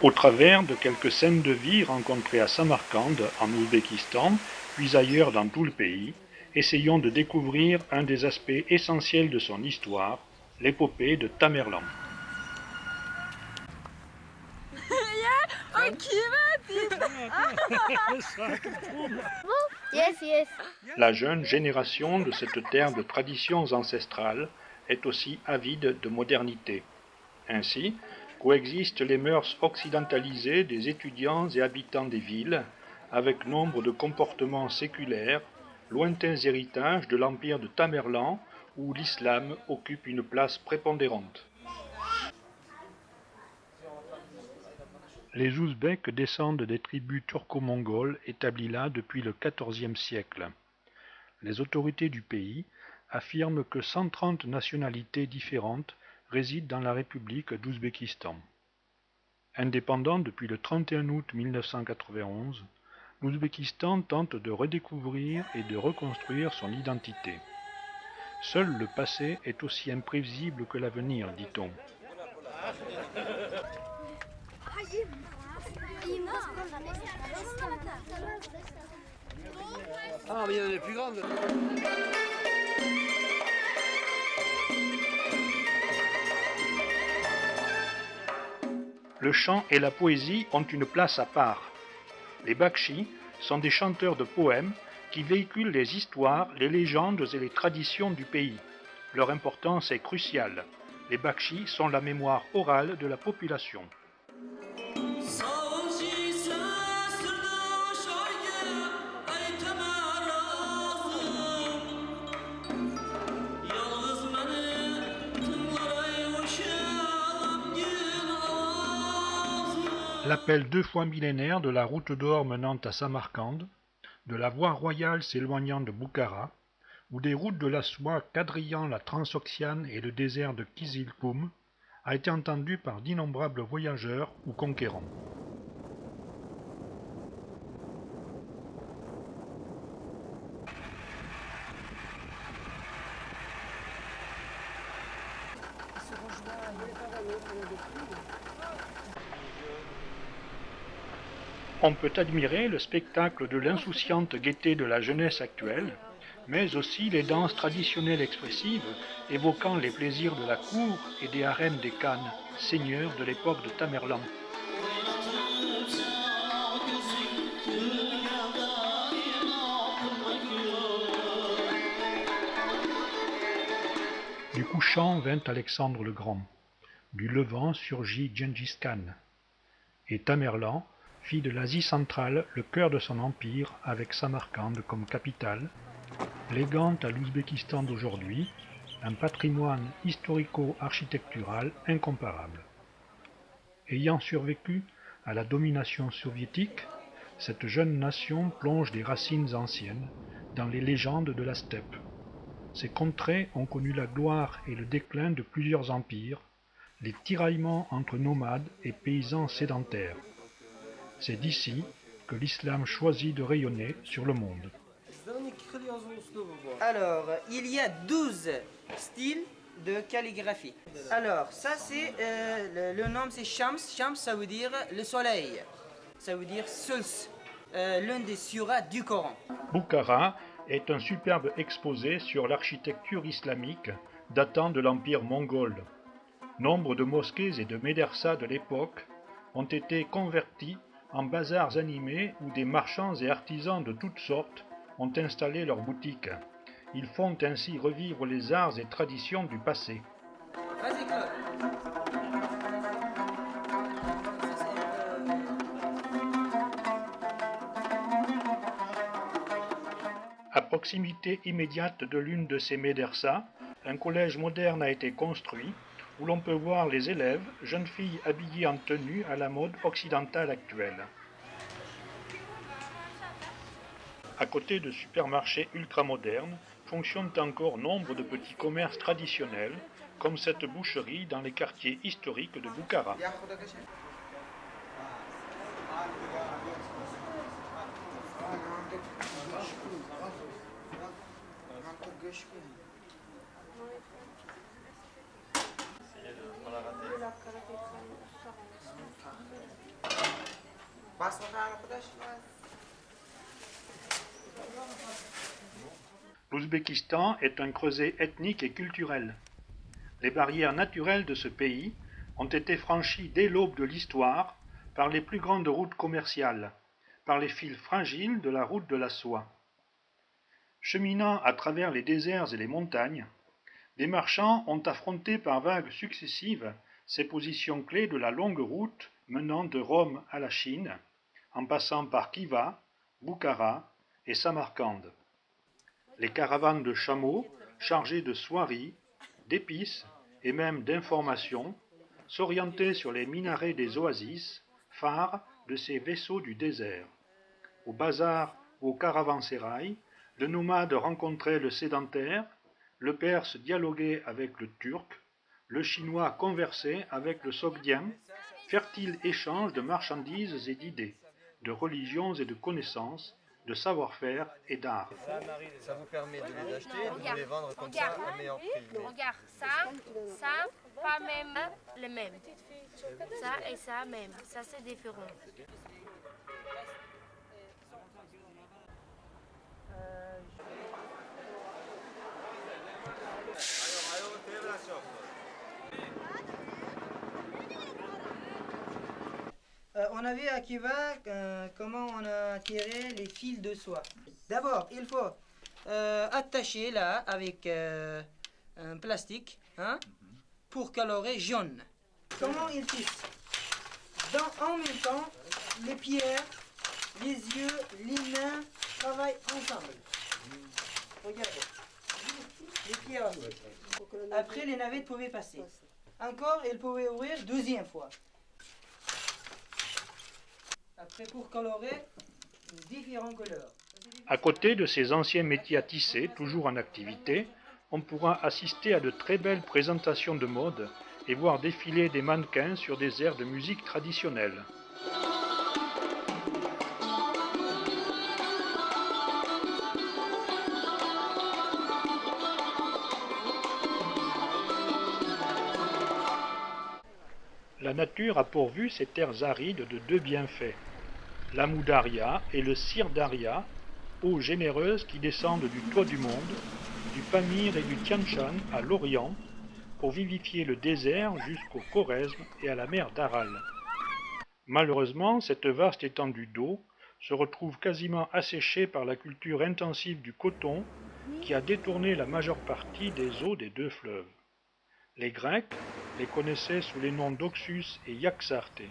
au travers de quelques scènes de vie rencontrées à Samarcande, en Ouzbékistan, puis ailleurs dans tout le pays, essayons de découvrir un des aspects essentiels de son histoire, l'épopée de Tamerlan. La jeune génération de cette terre de traditions ancestrales est aussi avide de modernité. Ainsi, coexistent les mœurs occidentalisées des étudiants et habitants des villes, avec nombre de comportements séculaires, lointains héritages de l'empire de Tamerlan, où l'islam occupe une place prépondérante. Les Ouzbeks descendent des tribus turco-mongoles établies là depuis le XIVe siècle. Les autorités du pays affirment que 130 nationalités différentes résident dans la République d'Ouzbékistan. Indépendant depuis le 31 août 1991, l'Ouzbékistan tente de redécouvrir et de reconstruire son identité. Seul le passé est aussi imprévisible que l'avenir, dit-on. Ah, mais il y en a des plus grandes. Le chant et la poésie ont une place à part. Les Bakshi sont des chanteurs de poèmes qui véhiculent les histoires, les légendes et les traditions du pays. Leur importance est cruciale. Les Bakshi sont la mémoire orale de la population. L'appel 2 fois millénaire de la route d'or menant à Samarcande, de la voie royale s'éloignant de Boukhara, ou des routes de la soie quadrillant la Transoxiane et le désert de Kizilkoum, a été entendu par d'innombrables voyageurs ou conquérants. On peut admirer le spectacle de l'insouciante gaieté de la jeunesse actuelle, mais aussi les danses traditionnelles expressives évoquant les plaisirs de la cour et des harems des Khan, seigneurs de l'époque de Tamerlan. Du couchant vint Alexandre le Grand, du levant surgit Gengis Khan, et Tamerlan fit de l'Asie centrale le cœur de son empire avec Samarcande comme capitale, léguant à l'Ouzbékistan d'aujourd'hui un patrimoine historico-architectural incomparable. Ayant survécu à la domination soviétique, cette jeune nation plonge des racines anciennes dans les légendes de la steppe. Ces contrées ont connu la gloire et le déclin de plusieurs empires, les tiraillements entre nomades et paysans sédentaires. C'est d'ici que l'islam choisit de rayonner sur le monde. Alors, il y a 12 styles de calligraphie. Alors, ça c'est, le nom c'est Shams. Shams, ça veut dire le soleil. Ça veut dire Suls, l'un des surahs du Coran. Boukhara est un superbe exposé sur l'architecture islamique datant de l'empire mongol. Nombre de mosquées et de médersas de l'époque ont été convertis en bazars animés où des marchands et artisans de toutes sortes ont installé leurs boutiques. Ils font ainsi revivre les arts et traditions du passé. Vas-y, Claude. À proximité immédiate de l'une de ces médersas, un collège moderne a été construit où l'on peut voir les élèves, jeunes filles habillées en tenue à la mode occidentale actuelle. À côté de supermarchés ultramodernes, fonctionnent encore nombre de petits commerces traditionnels, comme cette boucherie dans les quartiers historiques de Boukhara. L'Ouzbékistan est un creuset ethnique et culturel. Les barrières naturelles de ce pays ont été franchies dès l'aube de l'histoire par les plus grandes routes commerciales, par les fils fragiles de la route de la soie. Cheminant à travers les déserts et les montagnes, des marchands ont affronté par vagues successives ces positions clés de la longue route menant de Rome à la Chine, en passant par Khiva, Boukhara et Samarcande. Les caravanes de chameaux chargées de soieries, d'épices et même d'informations s'orientaient sur les minarets des oasis, phares de ces vaisseaux du désert. Au bazar ou au caravansérail, le nomade rencontrait le sédentaire, le perse dialoguait avec le turc, le chinois conversait avec le sogdien, fertile échange de marchandises et d'idées, de religions et de connaissances, de savoir-faire et d'art. Ça vous permet de les acheter et de les vendre comme ça à meilleur prix. Regarde, ça, pas même le même. Ça et ça même, ça c'est différent. On a vu à Khiva comment on a tiré les fils de soie. D'abord, il faut attacher là avec un plastique pour colorer jaune. Comment il tisse? En même temps, les pierres, les yeux, les mains travaillent ensemble. Regardez. Les pierres. Après, les navettes pouvaient passer. Encore, elles pouvaient ouvrir deuxième fois. Après, pour colorer, différentes couleurs. À côté de ces anciens métiers à tisser, toujours en activité, on pourra assister à de très belles présentations de mode et voir défiler des mannequins sur des airs de musique traditionnelle. La nature a pourvu ces terres arides de deux bienfaits, l'amoudaria et le sirdaria, eaux généreuses qui descendent du toit du monde, du Pamir et du Tian Shan à l'Orient, pour vivifier le désert jusqu'au Khorezm et à la mer d'Aral. Malheureusement, cette vaste étendue d'eau se retrouve quasiment asséchée par la culture intensive du coton qui a détourné la majeure partie des eaux des deux fleuves. Les Grecs les connaissaient sous les noms d'Oxus et Iaxarte.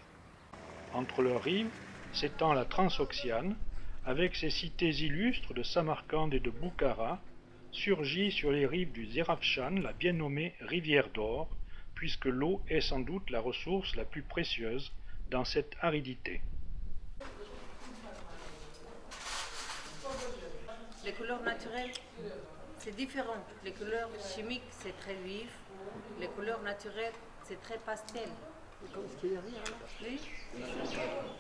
Entre leurs rives s'étend la Transoxiane, avec ses cités illustres de Samarcande et de Boukhara, surgit sur les rives du Zerafshan la bien nommée rivière d'or, puisque l'eau est sans doute la ressource la plus précieuse dans cette aridité. Les couleurs naturelles, c'est différent. Les couleurs chimiques, c'est très vif. Les couleurs naturelles, c'est très pastel. Oui,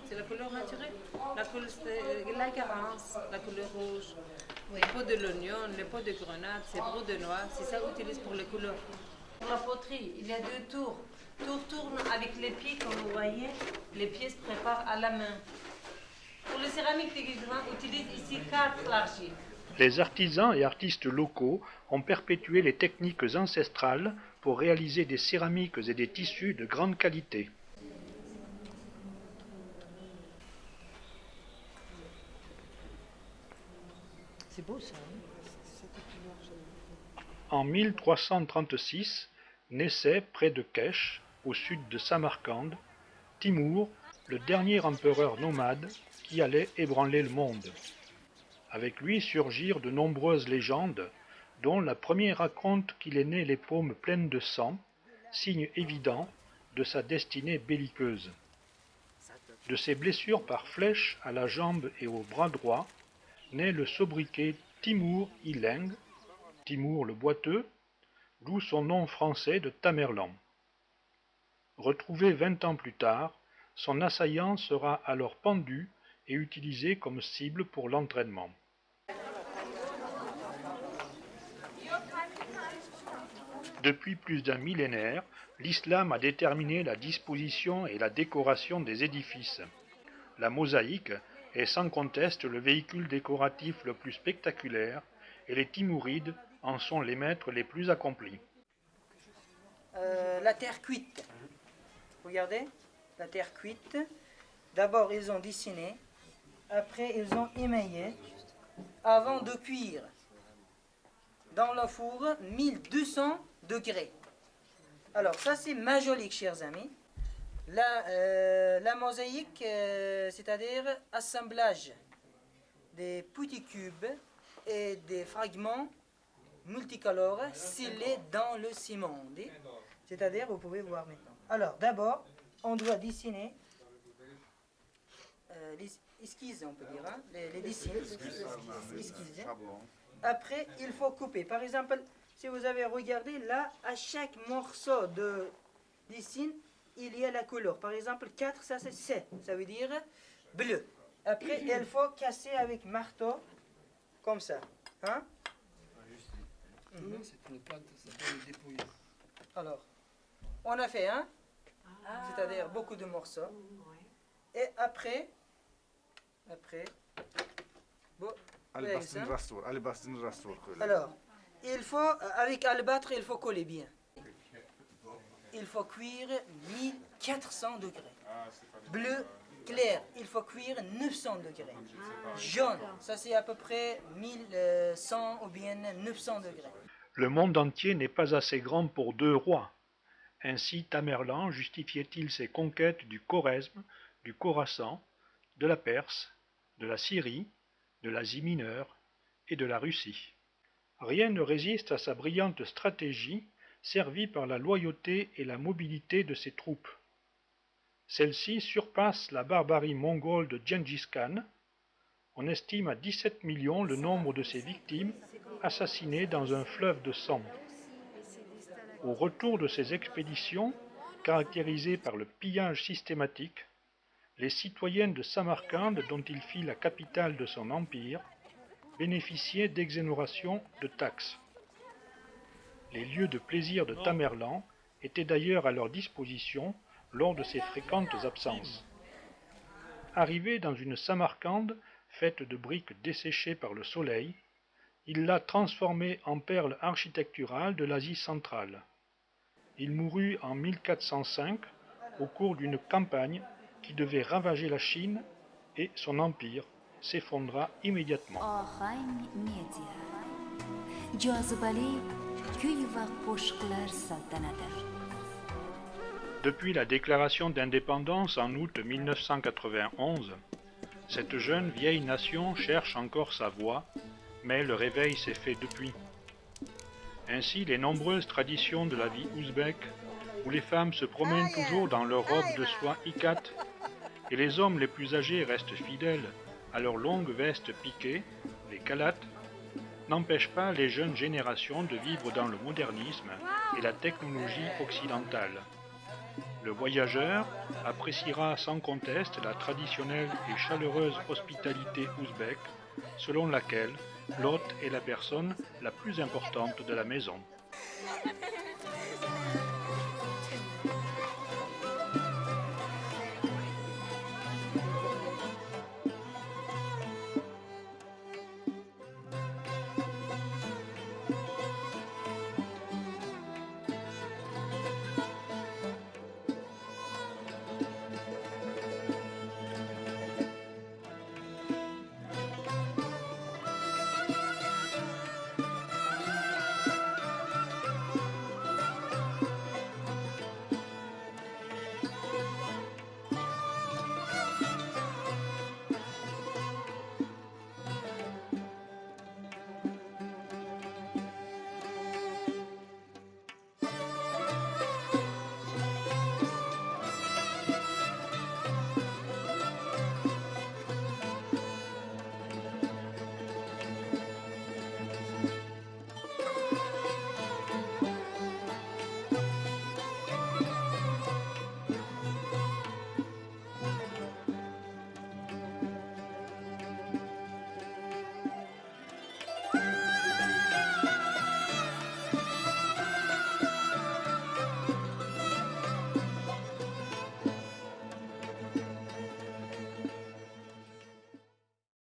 c'est la couleur naturelle. La carence, la couleur rouge. Oui. Le pot de l'oignon, le pot de grenade, c'est brou de noix. C'est ça qu'on utilise pour les couleurs. Pour la poterie, il y a deux tours. Tour tourne avec les pieds, comme vous voyez. Les pieds se préparent à la main. Pour les céramiques déguisement, on utilise ici 4 l'argile. Les artisans et artistes locaux ont perpétué les techniques ancestrales pour réaliser des céramiques et des tissus de grande qualité. C'est beau ça. En 1336, naissait près de Kesh, au sud de Samarcande, Timour, le dernier empereur nomade qui allait ébranler le monde. Avec lui surgirent de nombreuses légendes, dont la première raconte qu'il est né les paumes pleines de sang, signe évident de sa destinée belliqueuse. De ses blessures par flèche à la jambe et au bras droit, naît le sobriquet Timour Ileng, Timour le boiteux, d'où son nom français de Tamerlan. Retrouvé 20 ans plus tard, son assaillant sera alors pendu et utilisé comme cible pour l'entraînement. Depuis plus d'un millénaire, l'islam a déterminé la disposition et la décoration des édifices. La mosaïque est sans conteste le véhicule décoratif le plus spectaculaire et les Timourides en sont les maîtres les plus accomplis. La terre cuite. Regardez, la terre cuite. D'abord, ils ont dessiné. Après, ils ont émaillé. Avant de cuire dans le four 1200 degrés. Alors, ça, c'est majolique, chers amis. La mosaïque, c'est-à-dire assemblage des petits cubes et des fragments multicolores scellés dans le ciment. C'est-à-dire, vous pouvez voir maintenant. Alors, d'abord, on doit dessiner les esquisses, on peut dire, hein, les dessins. Esquisses. Après, il faut couper. Par exemple, si vous avez regardé, là, à chaque morceau de dessin, il y a la couleur. Par exemple, 4, ça c'est C, ça veut dire bleu. Après, il faut casser avec marteau, comme ça. Hein? C'est une plante, ça s'appelle le dépouille. Alors, on a fait un, c'est-à-dire beaucoup de morceaux. Et après, bon, avec ça. Alors, il faut, avec albâtre, il faut coller bien. Il faut cuire 1400 degrés. Bleu clair, il faut cuire 900 degrés. Jaune, ça c'est à peu près 1100 ou bien 900 degrés. Le monde entier n'est pas assez grand pour 2 rois. Ainsi Tamerlan justifiait-il ses conquêtes du Khorezm, du Khorassan, de la Perse, de la Syrie, de l'Asie mineure et de la Russie. Rien ne résiste à sa brillante stratégie, servie par la loyauté et la mobilité de ses troupes. Celle-ci surpasse la barbarie mongole de Gengis Khan. On estime à 17 millions le nombre de ses victimes assassinées dans un fleuve de sang. Au retour de ces expéditions, caractérisées par le pillage systématique, les citoyennes de Samarcande, dont il fit la capitale de son empire, bénéficiaient d'exonérations de taxes. Les lieux de plaisir de Tamerlan étaient d'ailleurs à leur disposition lors de ses fréquentes absences. Arrivé dans une Samarcande faite de briques desséchées par le soleil, il l'a transformée en perle architecturale de l'Asie centrale. Il mourut en 1405 au cours d'une campagne qui devait ravager la Chine et son empire s'effondra immédiatement. Depuis la déclaration d'indépendance en août 1991, cette jeune vieille nation cherche encore sa voie, mais le réveil s'est fait depuis. Ainsi, les nombreuses traditions de la vie ouzbèque, où les femmes se promènent toujours dans leurs robes de soie ikat, et les hommes les plus âgés restent fidèles à leurs longues vestes piquées, les kalates, n'empêchent pas les jeunes générations de vivre dans le modernisme et la technologie occidentale. Le voyageur appréciera sans conteste la traditionnelle et chaleureuse hospitalité ouzbèque, selon laquelle l'hôte est la personne la plus importante de la maison.